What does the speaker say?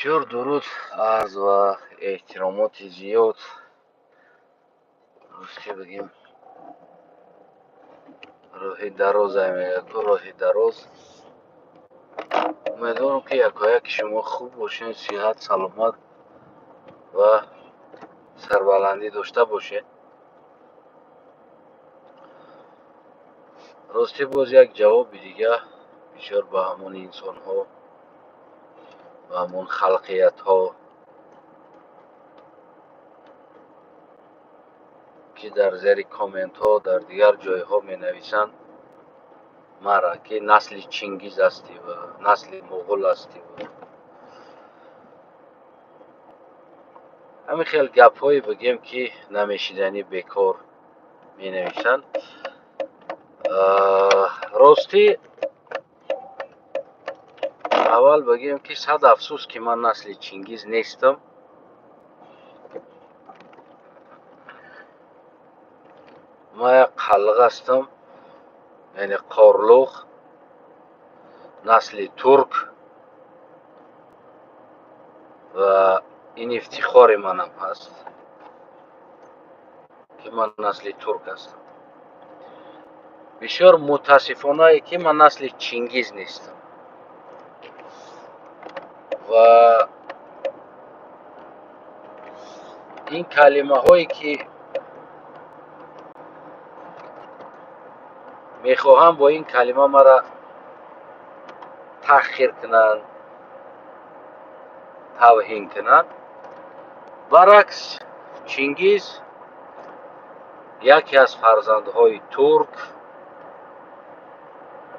بسیار درود عرض و احترامات زیاد. راستی بگیم راه دراز راه دراز. امیدوارم که یکایک شما خوب باشین، صحت سلامت و سربلندی داشته باشین. راستی باز یک جواب دیگه بسیار به همون انسان ها و همون خلقیت ها که در زیر کامنت ها در دیگر جای ها می نویسند مرا که نسل چنگیز هستی و نسل مغول هستی و همین خیلی گپ هایی بگیم که نمیشیدنی بیکار می نویسند. راستی اول بگیم که صد افسوس که من نسل چنگیز نیستم. من یک قلق هستم، یعنی قارلوغ، نسل ترک و این افتخار منم هست که من نسل ترک هستم. بسیار متاسفانه که من نسل چنگیز نیستم و این کلمه هایی که میخواهم با این کلمه مرا تحقیر کنند، توهین کنند. برعکس چنگیز یکی از فرزندهای ترک